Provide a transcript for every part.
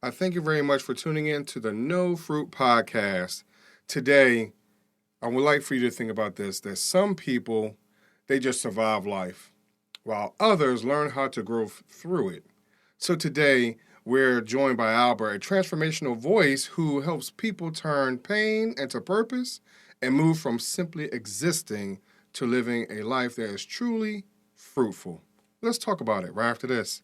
I thank you very much for tuning in to the No Fruit Podcast. Today, I would like for you to think about this, that some people, they just survive life, while others learn how to grow through it. So today, we're joined by Albert, a transformational voice who helps people turn pain into purpose and move from simply existing to living a life that is truly fruitful. Let's talk about it right after this.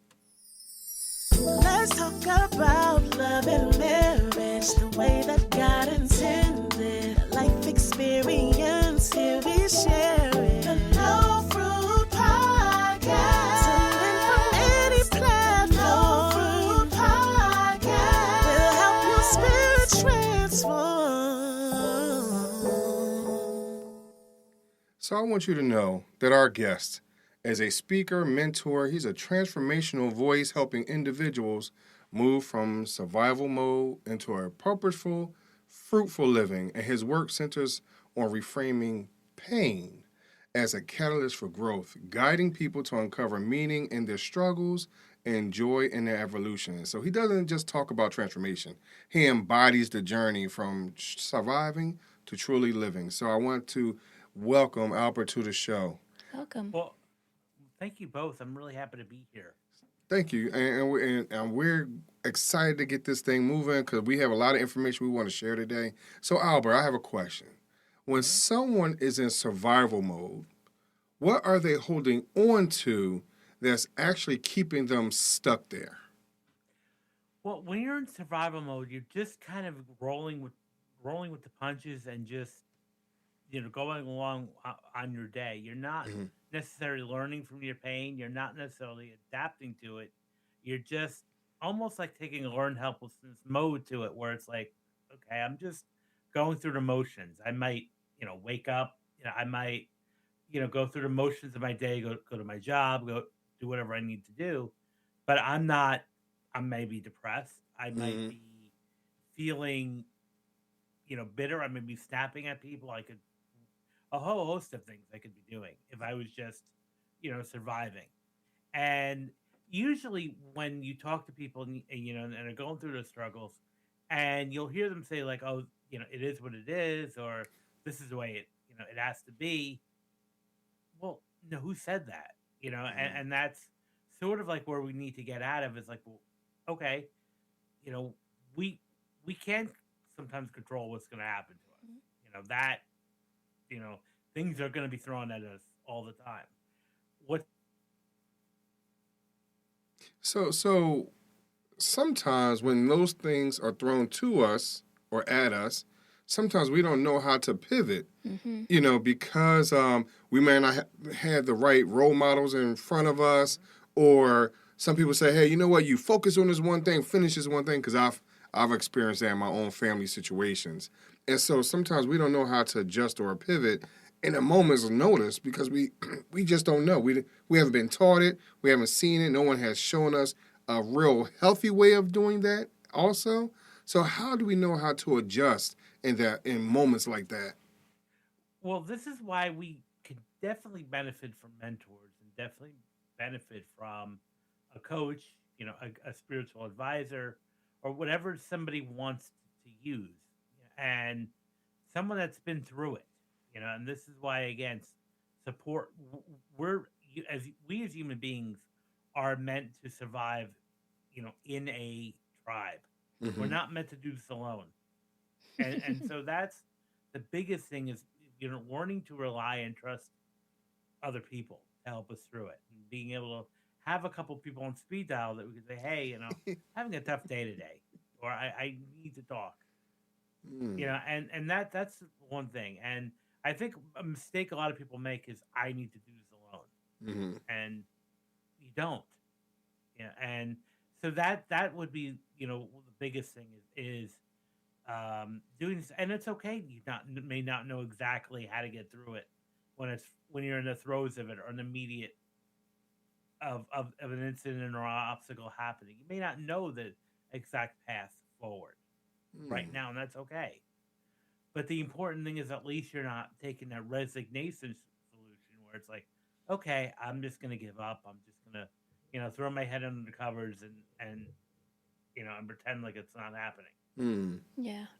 Let's talk about love and marriage the way that God intended. Life experience, here we share it. The No Fruit Podcast. Tune in from any platform. No Fruit Podcast. We'll help your spirit transform. So I want you to know that our guest, as a speaker, mentor, he's a transformational voice helping individuals move from survival mode into a purposeful, fruitful living. And his work centers on reframing pain as a catalyst for growth, guiding people to uncover meaning in their struggles and joy in their evolution. So he doesn't just talk about transformation, he embodies the journey from surviving to truly living. So I want to welcome Albert to the show. Welcome. Well, thank you both. I'm really happy to be here. Thank you, and we're excited to get this thing moving because we have a lot of information we want to share today. So, Albert, I have a question. When someone is in survival mode, what are they holding on to that's actually keeping them stuck there? Well, when you're in survival mode, you're just kind of rolling with the punches and just going along on your day. You're not Mhm. necessarily learning from your pain. You're not necessarily adapting to it. You're just almost like taking a learned helplessness mode to it, where it's like, okay, I'm just going through the motions. I might, wake up. I might, go through the motions of my day, go to my job, go do whatever I need to do. But I'm not. I may be depressed. I might Mhm. be feeling, bitter. I may be snapping at people. I could a whole host of things I could be doing if I was just, surviving. And usually when you talk to people and are going through those struggles, and you'll hear them say like, "Oh, it is what it is," or "This is the way it has to be." Well, no, who said that? And that's sort of like where we need to get out of is like, well, okay, you know, we we can sometimes control what's going to happen to us. That you know things are going to be thrown at us all the time. What So sometimes when those things are thrown to us or at us, sometimes we don't know how to pivot. Mm-hmm. Because we may not have the right role models in front of us, or some people say, "Hey, you know what? You focus on this one thing, finish this one thing." Because I've experienced that in my own family situations, and so sometimes we don't know how to adjust or pivot in a moment's notice because we we just don't know. We haven't been taught it. We haven't seen it. No one has shown us a real healthy way of doing that. Also, so how do we know how to adjust in moments like that? well, this is why we could definitely benefit from mentors and definitely benefit from a coach, a spiritual advisor, or whatever somebody wants to use, and someone that's been through it, And this is why, again, support. We're as we as human beings are meant to survive, in a tribe. We're Hmm. not meant to do this alone, and so that's the biggest thing is learning to rely and trust other people to help us through it, and being able to have a couple people on speed dial that we can say, hey, having a tough day today, or I need to talk, and that's one thing. And I think a mistake a lot of people make is I need to do this alone, Hmm. and you don't. And so that would be the biggest thing is doing this, and it's okay. You not may not know exactly how to get through it when you're in the throes of it or in the immediate of an incident or obstacle happening. You may not know the exact path forward right now, and that's okay. But the important thing is at least you're not taking that resignation solution where it's like, okay, I'm just gonna give up. I'm just gonna throw my head under the covers and and pretend like it's not happening. Mm.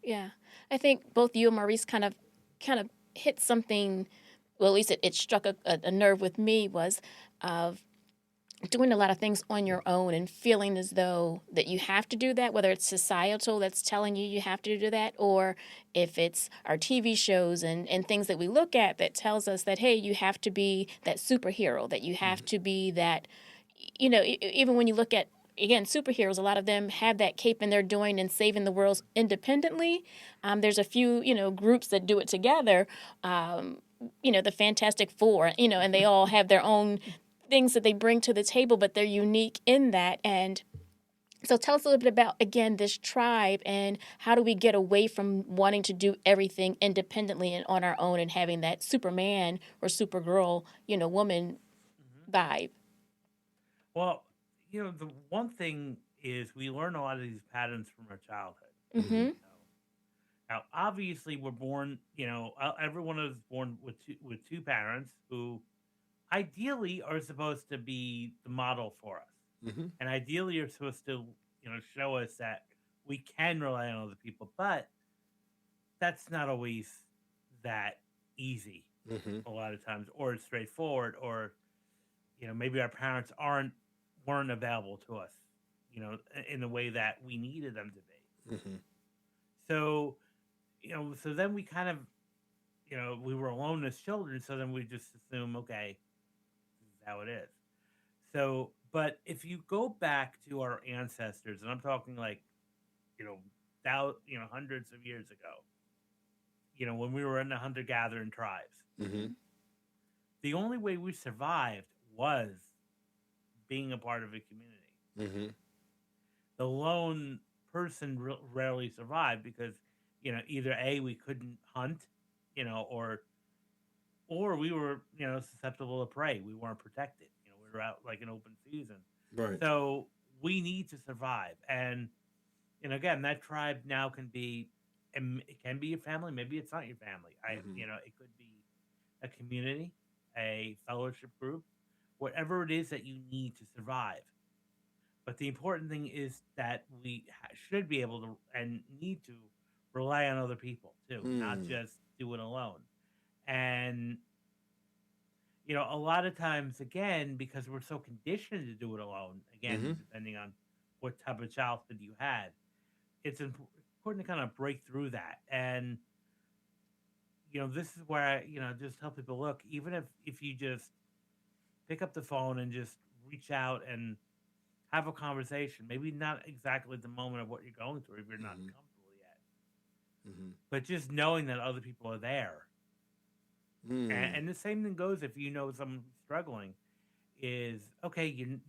Yeah. I think both you and Maurice kind of hit something. Well, at least it struck a nerve with me, was of doing a lot of things on your own and feeling as though that you have to do that, whether it's societal that's telling you have to do that, or if it's our TV shows and things that we look at that tells us that, hey, you have to be that superhero, that you have to be that, even when you look at, again, superheroes, a lot of them have that cape and they're doing and saving the world independently. There's a few, groups that do it together, the Fantastic Four, and they all have their own things that they bring to the table, but they're unique in that. And so tell us a little bit about, again, this tribe and how do we get away from wanting to do everything independently and on our own and having that Superman or Supergirl, woman vibe. Well, the one thing is we learn a lot of these patterns from our childhood. Mm-hmm. Now, obviously, we're born, everyone is born with two parents who ideally are supposed to be the model for us. Mm-hmm. And ideally are supposed to, show us that we can rely on other people, but that's not always that easy a lot of times, or it's straightforward, or, maybe our parents weren't available to us, in the way that we needed them to be. Mm-hmm. So, so then we kind of, we were alone as children, so then we just assume, okay, this is how it is. So, but if you go back to our ancestors, and I'm talking like, hundreds of years ago, when we were in the hunter-gathering tribes, the only way we survived was being a part of a community. The lone person rarely survived because, either A, we couldn't hunt, or we were, susceptible to prey. We weren't protected. We were out like an open season. Right. So we need to survive. And again, that tribe now can be, it can be your family. Maybe it's not your family. It could be a community, a fellowship group, whatever it is that you need to survive. But the important thing is that we should be able to and need to rely on other people too, not just do it alone. And, a lot of times, again, because we're so conditioned to do it alone, again, depending on what type of childhood you had, it's important to kind of break through that. And, this is where I, just tell people, look, even if you just pick up the phone and just reach out and have a conversation, maybe not exactly at the moment of what you're going through if you're not comfortable yet, but just knowing that other people are there. And the same thing goes if you know someone who's struggling, is, okay, you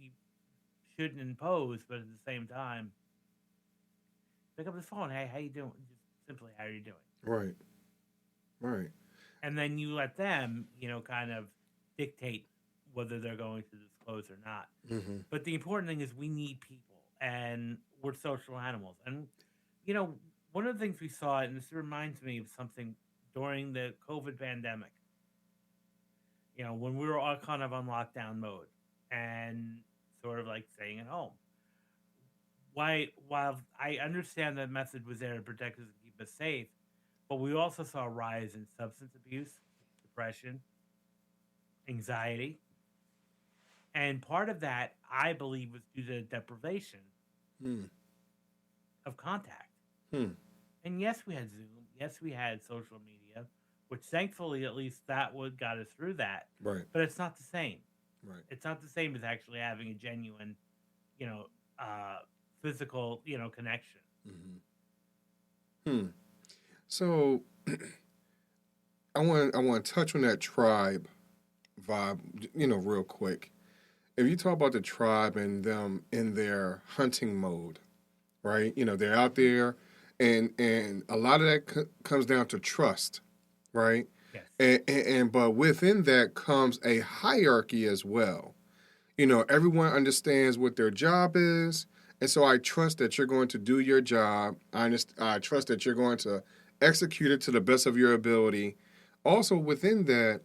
shouldn't impose, but at the same time, pick up the phone. Hey, how you doing? Just simply, how are you doing? Right. And then you let them, kind of dictate whether they're going to disclose or not. But the important thing is we need people, and we're social animals. And, one of the things we saw, and this reminds me of something during the COVID pandemic, when we were all kind of on lockdown mode and sort of like staying at home. While I understand that message was there to protect us and keep us safe, but we also saw a rise in substance abuse, depression, anxiety. And part of that, I believe, was due to deprivation of contact. And yes, we had Zoom. Yes, we had social media, which thankfully, at least that got us through that. Right. But it's not the same. Right. It's not the same as actually having a genuine, physical, connection. So I want to touch on that tribe vibe, real quick. If you talk about the tribe and them in their hunting mode, right? They're out there, and a lot of that comes down to trust, right? Yes. And but within that comes a hierarchy as well. Everyone understands what their job is, and so I trust that you're going to do your job. I trust that you're going to execute it to the best of your ability. Also, within that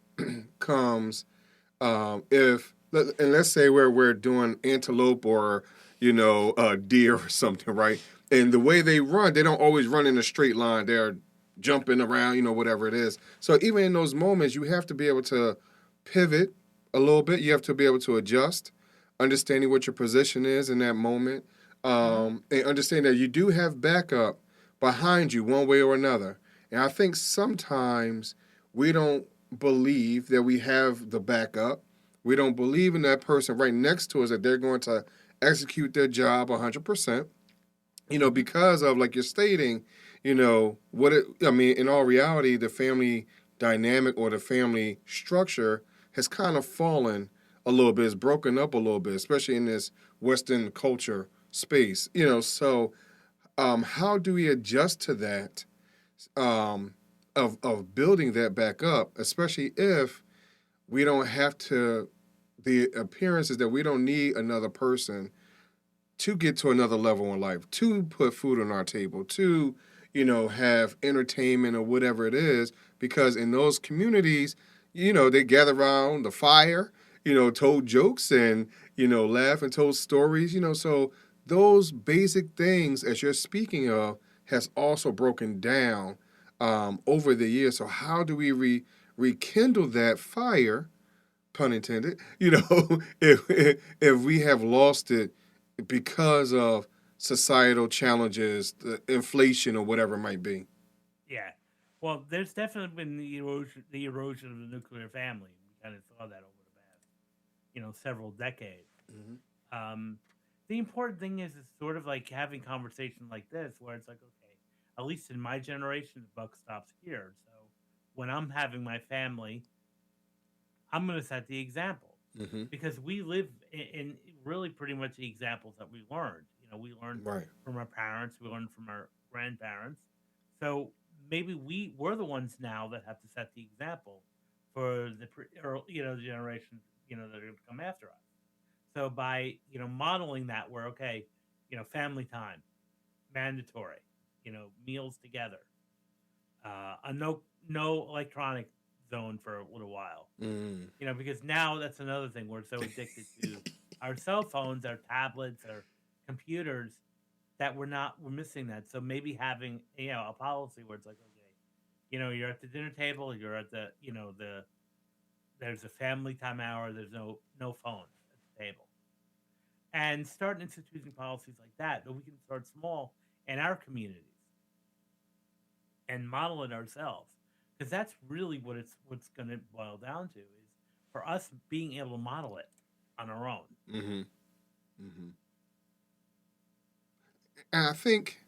comes let's say we're doing antelope or deer or something, right? And the way they run, they don't always run in a straight line. They're jumping around, whatever it is. So even in those moments, you have to be able to pivot a little bit. You have to be able to adjust, understanding what your position is in that moment, and understand that you do have backup behind you one way or another. And I think sometimes we don't believe that we have the backup. We don't believe in that person right next to us that they're going to execute their job 100%, because of, like you're stating, in all reality, the family dynamic or the family structure has kind of fallen a little bit. It's broken up a little bit, especially in this Western culture space, so how do we adjust to that, of building that back up, especially if we don't have to, the appearance is that we don't need another person to get to another level in life, to put food on our table, to, have entertainment or whatever it is, because in those communities, they gather around the fire, told jokes and, laugh and told stories, so those basic things, as you're speaking of, has also broken down over the years. So how do we rekindle that fire, pun intended, if we have lost it because of societal challenges, the inflation or whatever it might be? Yeah. Well, there's definitely been the erosion of the nuclear family. We kind of saw that over the past, several decades. The important thing is sort of like having conversations like this, where it's like, okay, at least in my generation, the buck stops here. So when I'm having my family, I'm going to set the example, Mm-hmm. because we live in really pretty much the examples that we learned. We learned Right. from our parents, we learned from our grandparents. So maybe we're the ones now that have to set the example for the generation that are going to come after us. So by modeling that, we're okay, family time, mandatory, meals together, a no electronic zone for a little while. Mm. Because now that's another thing. We're so addicted to our cell phones, our tablets, our computers, that we're missing that. So maybe having a policy where it's like, okay, you're at the dinner table, you're at the there's a family time hour, there's no phones at the table, and start instituting policies like that. But we can start small in our communities and model it ourselves, because that's really what's going to boil down to, is for us being able to model it on our own. Mm-hmm. Mm-hmm. And I think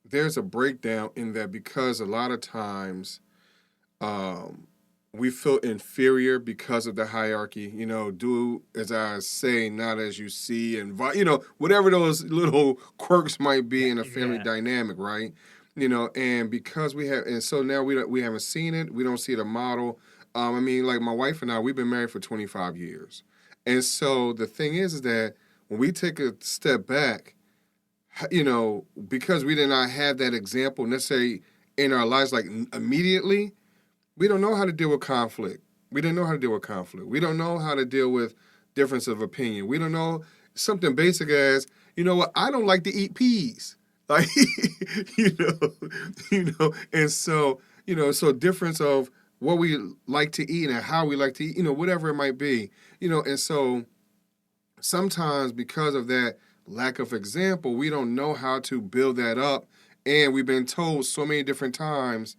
there's a breakdown in that, because a lot of times we feel inferior because of the hierarchy. Do as I say, not as you see, and whatever those little quirks might be in a family dynamic, right? And because we have, and so now we haven't seen it, we don't see the model. Like my wife and I, we've been married for 25 years, and so the thing is that when we take a step back, because we did not have that example necessarily in our lives, like immediately, we don't know how to deal with conflict. We didn't know how to deal with conflict. We don't know how to deal with difference of opinion. We don't know something basic as, what, I don't like to eat peas. Like, and so, so difference of what we like to eat and how we like to eat, whatever it might be, and so sometimes because of that lack of example, we don't know how to build that up. And we've been told so many different times,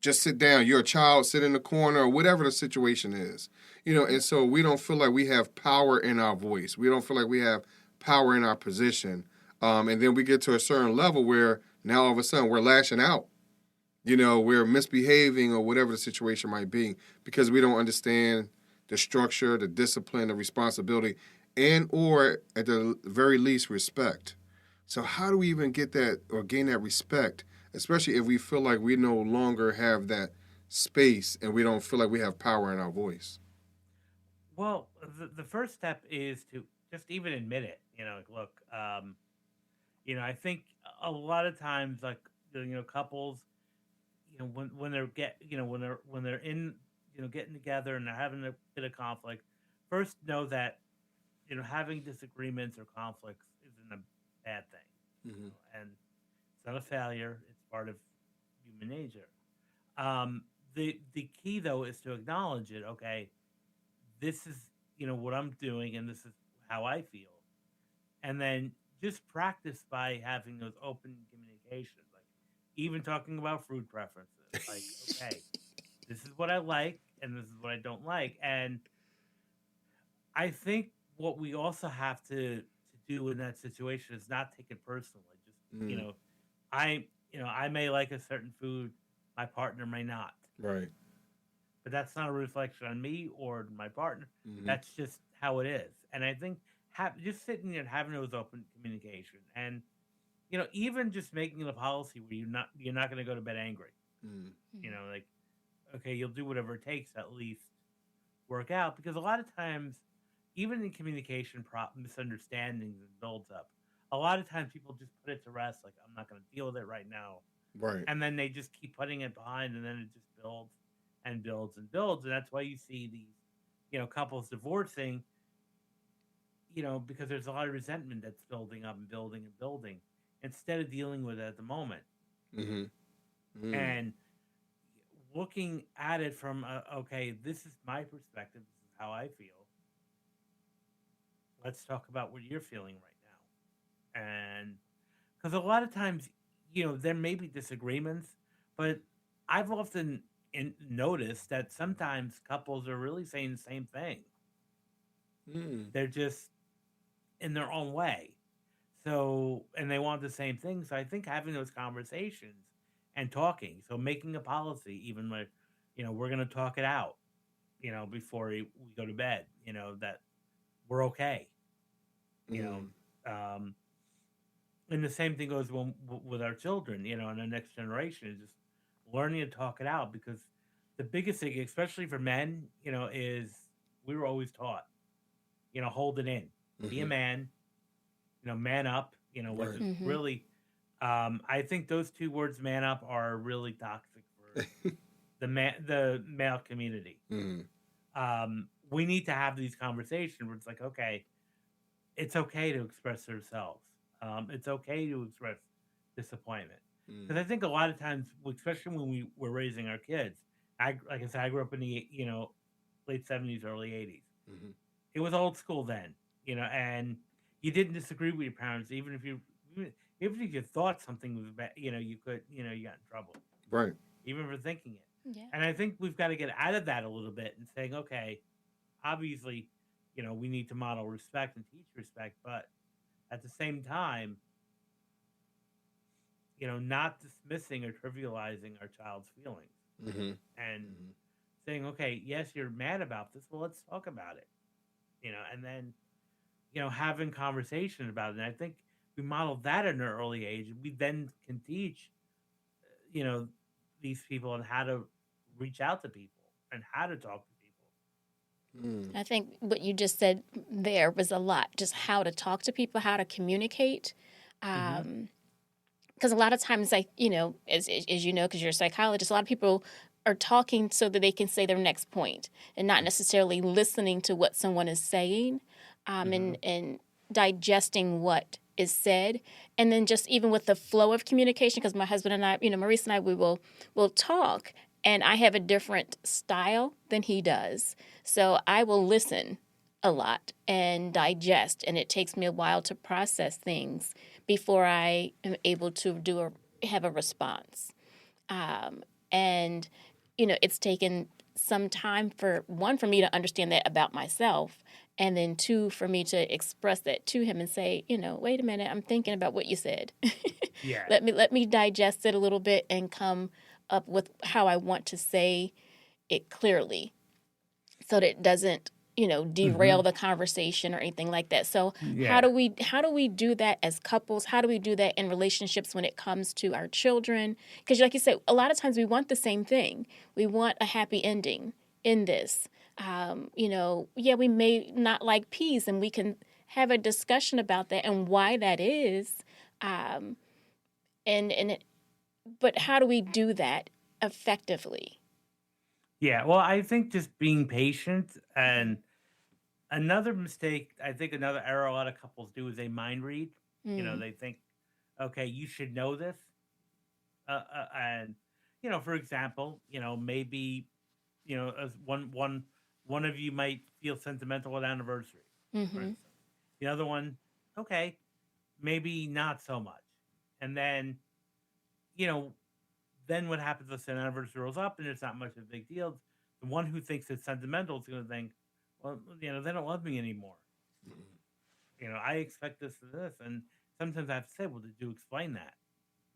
just sit down, you're a child, sit in the corner, or whatever the situation is. And so we don't feel like we have power in our voice. We don't feel like we have power in our position. And then we get to a certain level where now all of a sudden we're lashing out. We're misbehaving or whatever the situation might be, because we don't understand the structure, the discipline, the responsibility, and or at the very least respect. So how do we even get that or gain that respect, especially if we feel like we no longer have that space and we don't feel like we have power in our voice? Well, the first step is to just even admit it. Look, I think a lot of times, like, couples, when they're when they're in, getting together and they're having a bit of conflict, first know that having disagreements or conflicts isn't a bad thing, Mm-hmm. and it's not a failure. It's part of human nature. Um, the key though is to acknowledge it. Okay, this is what I'm doing, and this is how I feel, and then just practice by having those open communications, like even talking about food preferences. Like, okay, this is what I like, and this is what I don't like, and I think what we also have to do in that situation is not take it personally. Just Mm. I may like a certain food, my partner may not, Right. but that's not a reflection on me or my partner. Mm-hmm. That's just how it is. And I think just sitting there and having those open communication, and even just making it a policy where you're not going to go to bed angry. Mm. Like, okay, you'll do whatever it takes to at least work out, because a lot of times, even in communication, misunderstandings and builds up. A lot of times, people just put it to rest, like I'm not going to deal with it right now, Right. and then they just keep putting it behind, and then it just builds and builds and builds, and that's why you see these, couples divorcing, because there's a lot of resentment that's building up and building and building instead of dealing with it at the moment. Mm-hmm. Mm. And looking at it from okay, this is my perspective, this is how I feel, let's talk about what you're feeling right now. And because a lot of times, there may be disagreements, but I've often noticed that sometimes couples are really saying the same thing. Mm. They're just in their own way. So, and they want the same thing. So I think having those conversations and talking, so making a policy, even like, we're going to talk it out, before we go to bed, that we're okay, Mm. and the same thing goes with our children, and the next generation is just learning to talk it out, because the biggest thing, especially for men, is we were always taught, hold it in, be a Mm-hmm. man, man up, which Right. is really, I think those two words, man up, are really toxic for the male community. Mm. We need to have these conversations where it's like, okay, it's okay to express ourselves. It's okay to express disappointment. Mm. Because I think a lot of times, especially when we were raising our kids, like I said, I grew up in the late 70s, early 80s. Mm-hmm. It was old school then, and you didn't disagree with your parents, even if you thought something was bad, you could, you got in trouble, Right. even for thinking it. Yeah. And I think we've got to get out of that a little bit and saying, okay, obviously, we need to model respect and teach respect, but at the same time, not dismissing or trivializing our child's feelings, Mm-hmm. and Mm-hmm. saying, okay, yes, you're mad about this. Well, let's talk about it, and then, having conversation about it. And I think we model that at an early age. We then can teach, these people on how to reach out to people and how to talk to people. Mm. I think what you just said there was a lot. Just how to talk to people, how to communicate. Because a lot of times, as you know, because you're a psychologist, a lot of people are talking so that they can say their next point and not necessarily listening to what someone is saying, and digesting what is said. And then just even with the flow of communication, because my husband and I, Maurice and I, we'll talk, and I have a different style than he does. So I will listen a lot and digest, and it takes me a while to process things before I am able to have a response. And it's taken some time for me to understand that about myself, and then two, for me to express that to him and say, wait a minute, I'm thinking about what you said. Yeah. Let me digest it a little bit and come up with how I want to say it clearly, so that it doesn't derail the conversation or anything like that. So how do we do that as couples? How do we do that in relationships when it comes to our children? Because like you said, a lot of times we want the same thing. We want a happy ending in this. We may not like peas, and we can have a discussion about that and why that is. But how do we do that effectively? Yeah, well, I think just being patient and Another mistake, I think another error a lot of couples do is they mind read. Mm. They think, okay, you should know this. And, for example, maybe, as one of you might feel sentimental at anniversary, for Mm-hmm. instance. The other one, okay, maybe not so much. And then, you know, then what happens if the anniversary rolls up and it's not much of a big deal? The one who thinks it's sentimental is going to think, well, they don't love me anymore. I expect this and this. And sometimes I have to say, well, did you explain that?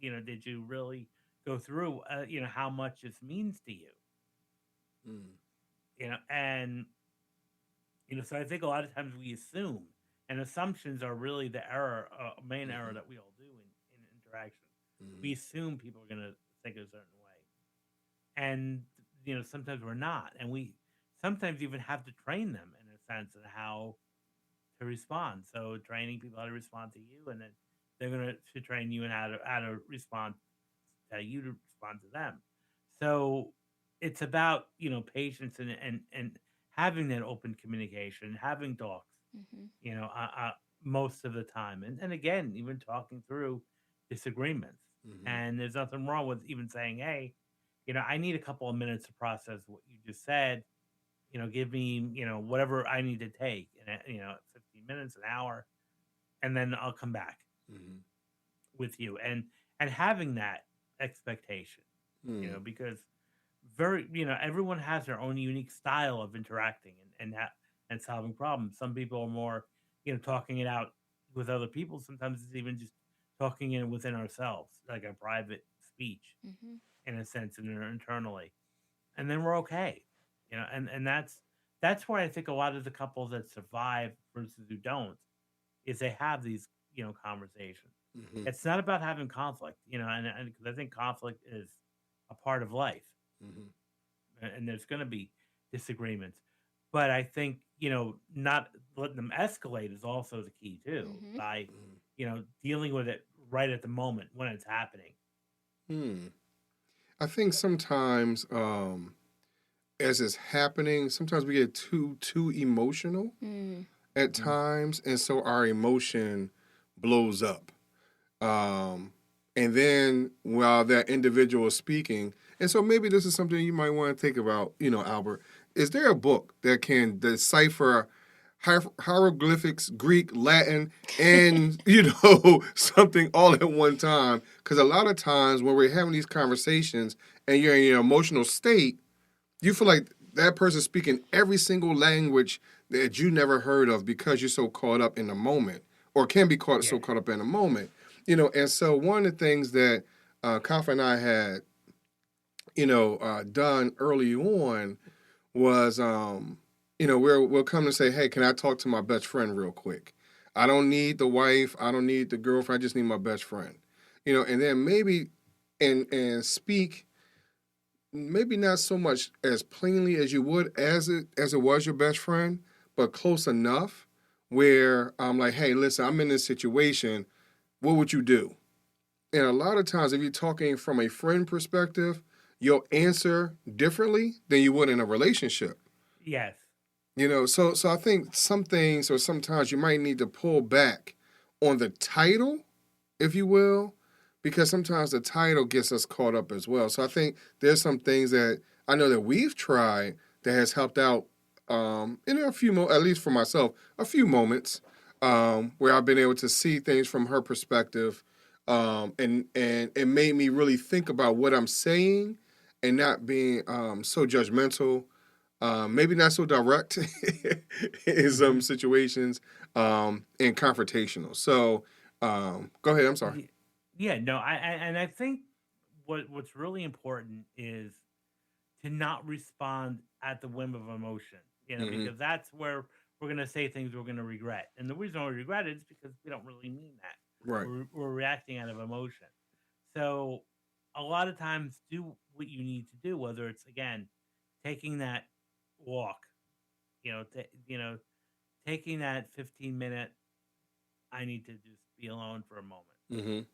Did you really go through, how much this means to you? Mm. And, so I think a lot of times we assume, and assumptions are really the main error that we all do in interaction. We assume people are going to think a certain way. And, sometimes we're not. And we sometimes even have to train them in a sense of how to respond. So training people how to respond to you, and then they're going to train you in how to respond, how you to respond to them. So it's about patience and having that open communication, having talks, Mm-hmm. you know, uh, uh, most of the time, and again, even talking through disagreements. And there's nothing wrong with even saying, hey, I need a couple of minutes to process what you just said. Give me, whatever I need to take, 15 minutes, an hour, and then I'll come back with you. And having that expectation, because everyone has their own unique style of interacting and solving problems. Some people are more, talking it out with other people. Sometimes it's even just talking it within ourselves, like a private speech Mm-hmm. in a sense, and internally, and then we're okay. And that's why I think a lot of the couples that survive versus who don't is they have these conversations. It's not about having conflict, and 'cause I think conflict is a part of life, and there's going to be disagreements. But I think not letting them escalate is also the key too. Mm-hmm. By dealing with it right at the moment when it's happening. I think sometimes, as it's happening, sometimes we get too emotional at times, and so our emotion blows up. And then while that individual is speaking, and so maybe this is something you might want to think about, Albert. Is there a book that can decipher hieroglyphics, Greek, Latin, and something all at one time? Because a lot of times when we're having these conversations and you're in an emotional state, you feel like that person's speaking every single language that you never heard of because you're so caught up in the moment, or can be so caught up in the moment. And so one of the things that Kafa and I had, done early on was, we'll come and say, hey, can I talk to my best friend real quick? I don't need the wife. I don't need the girlfriend. I just need my best friend. And then maybe and speak maybe not so much as plainly as you would as it was your best friend, but close enough where I'm like, hey, listen, I'm in this situation. What would you do? And a lot of times, if you're talking from a friend perspective, you'll answer differently than you would in a relationship. Yes. So I think some things, or sometimes you might need to pull back on the title, if you will, because sometimes the title gets us caught up as well. So I think there's some things that I know that we've tried that has helped out in a few, at least for myself, a few moments where I've been able to see things from her perspective, and it made me really think about what I'm saying and not being so judgmental, maybe not so direct in some situations, and confrontational. So go ahead. I'm sorry. Yeah, no, I think what's really important is to not respond at the whim of emotion, because that's where we're going to say things we're going to regret. And the reason we regret it is because we don't really mean that. Right. We're reacting out of emotion. So a lot of times do what you need to do, whether it's, again, taking that walk, taking that 15-minute, I need to just be alone for a moment.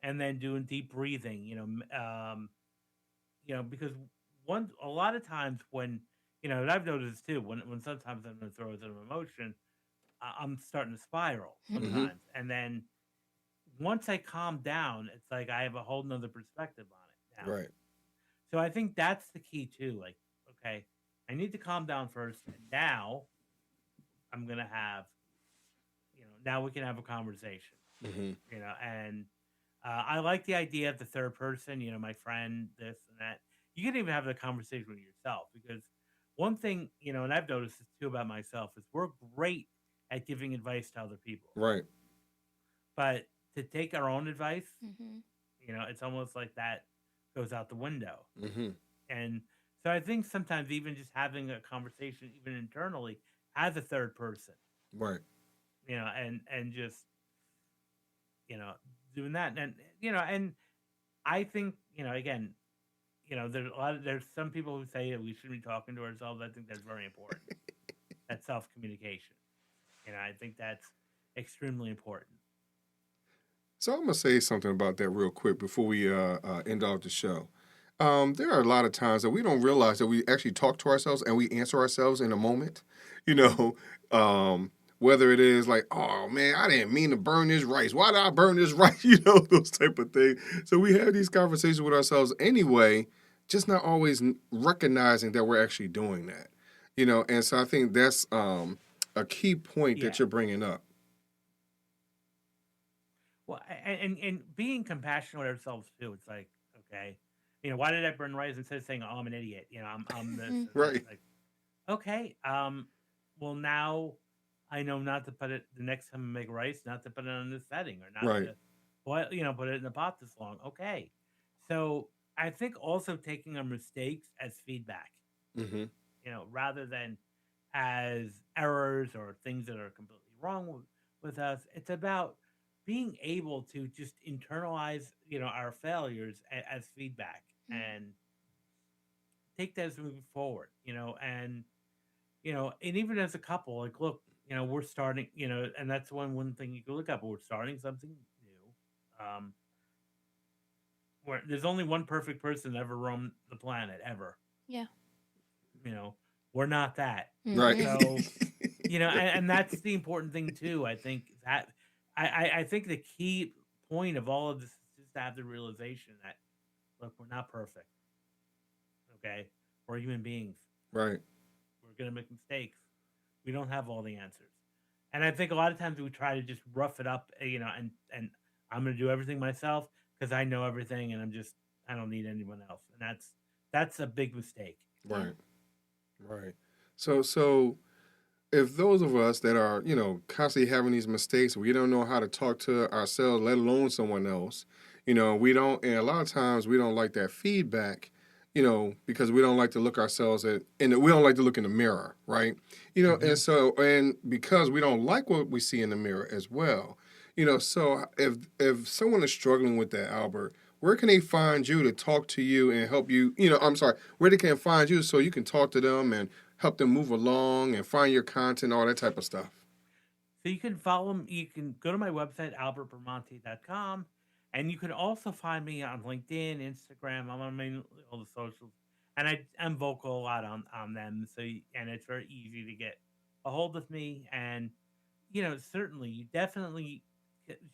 And then doing deep breathing, because a lot of times when and I've noticed too, when sometimes I'm going to throw some emotion, I'm starting to spiral Mm-hmm. sometimes. And then once I calm down, it's like I have a whole nother perspective on it now. Right. So I think that's the key too. Like, okay, I need to calm down first. And now I'm going to have, now we can have a conversation, Mm-hmm. and I like the idea of the third person, my friend, this and that. You can even have the conversation with yourself because one thing, and I've noticed this too about myself, is we're great at giving advice to other people. Right. But to take our own advice, Mm-hmm. it's almost like that goes out the window. Mm-hmm. And so I think sometimes even just having a conversation, even internally, as a third person, Right. and just, you know, doing that. And I think, again, there's some people who say that we shouldn't be talking to ourselves. I think that's very important. That self communication. I think that's extremely important. So I'm gonna say something about that real quick before we end off the show. There are a lot of times that we don't realize that we actually talk to ourselves and we answer ourselves in a moment. You know, whether it is like, oh man, I didn't mean to burn this rice. Why did I burn this rice? Those type of things. So we have these conversations with ourselves anyway, just not always recognizing that we're actually doing that. And so I think that's a key point Yeah. that you're bringing up. Well, and being compassionate with ourselves too. It's like, okay, why did I burn rice instead of saying, "Oh, I'm an idiot"? I'm this. And Right. Like, okay, well now I know not to put it the next time I make rice, not to put it on this setting, or not Right. to, boil, put it in the pot this long. Okay, so I think also taking our mistakes as feedback, Mm-hmm. rather than as errors or things that are completely wrong with us. It's about being able to just internalize, our failures as feedback and take that as moving forward, and even as a couple, like, look, we're starting, and that's one thing you can look up. We're starting something new. Where there's only one perfect person that ever roamed the planet ever. Yeah. You know, we're not that. Right. So, and that's the important thing too. I think that I think the key point of all of this is just to have the realization that, look, we're not perfect. Okay, we're human beings. Right. We're gonna make mistakes. We don't have all the answers, and I think a lot of times we try to just rough it up, and I'm gonna do everything myself because I know everything, and I don't need anyone else, and that's a big mistake. Right. Right. So if those of us that are, constantly having these mistakes, we don't know how to talk to ourselves, let alone someone else, we don't, and a lot of times we don't like that feedback, because we don't like to look ourselves and we don't like to look in the mirror, right? And because we don't like what we see in the mirror as well, so if someone is struggling with that, Albert, where can they find you to talk to you and help you, I'm sorry, where they can find you so you can talk to them and help them move along and find your content, all that type of stuff? So you can follow them. You can go to my website, albertbramante.com, and you can also find me on LinkedIn, Instagram. I'm on all the socials, and I'm vocal a lot on them. And it's very easy to get a hold of me. And certainly, you definitely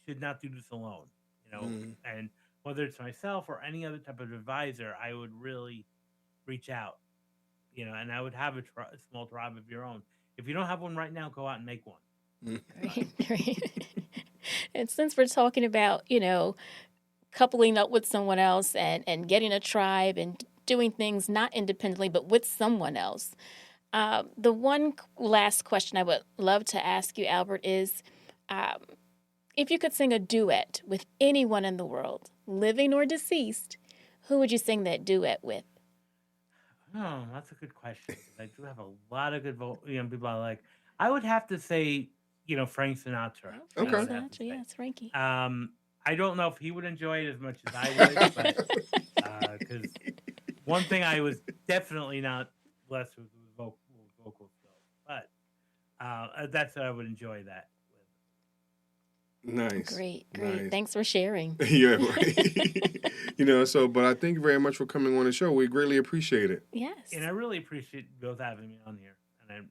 should not do this alone. Mm. And whether it's myself or any other type of advisor, I would really reach out. And I would have a small tribe of your own. If you don't have one right now, go out and make one. Mm. Right. And since we're talking about, coupling up with someone else and getting a tribe and doing things not independently, but with someone else, the one last question I would love to ask you, Albert, is if you could sing a duet with anyone in the world, living or deceased, who would you sing that duet with? Oh, that's a good question. I do have a lot of good people I like. I would have to say, Frank Sinatra. Frank Okay. Sinatra, yes, Frankie. I don't know if he would enjoy it as much as I would, but because one thing I was definitely not blessed with was vocal skills, but that's what I would enjoy that with. Nice. Great. Nice. Thanks for sharing. Yeah, right. But I thank you very much for coming on the show. We greatly appreciate it. Yes. And I really appreciate both having me on here. And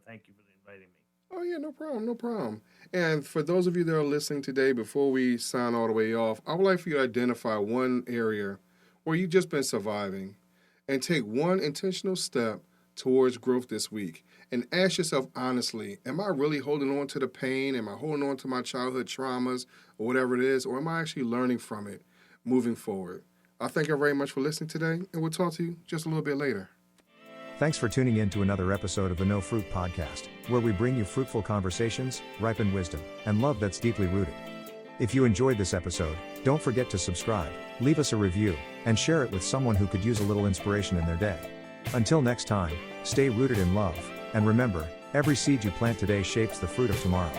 thank you for inviting me. Oh, yeah, no problem, no problem. And for those of you that are listening today, before we sign all the way off, I would like for you to identify one area where you've just been surviving and take one intentional step towards growth this week. And ask yourself honestly, am I really holding on to the pain? Am I holding on to my childhood traumas or whatever it is? Or am I actually learning from it moving forward? I thank you very much for listening today, and we'll talk to you just a little bit later. Thanks for tuning in to another episode of the No Fruit Podcast, where we bring you fruitful conversations, ripened wisdom, and love that's deeply rooted. If you enjoyed this episode, don't forget to subscribe, leave us a review, and share it with someone who could use a little inspiration in their day. Until next time, stay rooted in love, and remember, every seed you plant today shapes the fruit of tomorrow.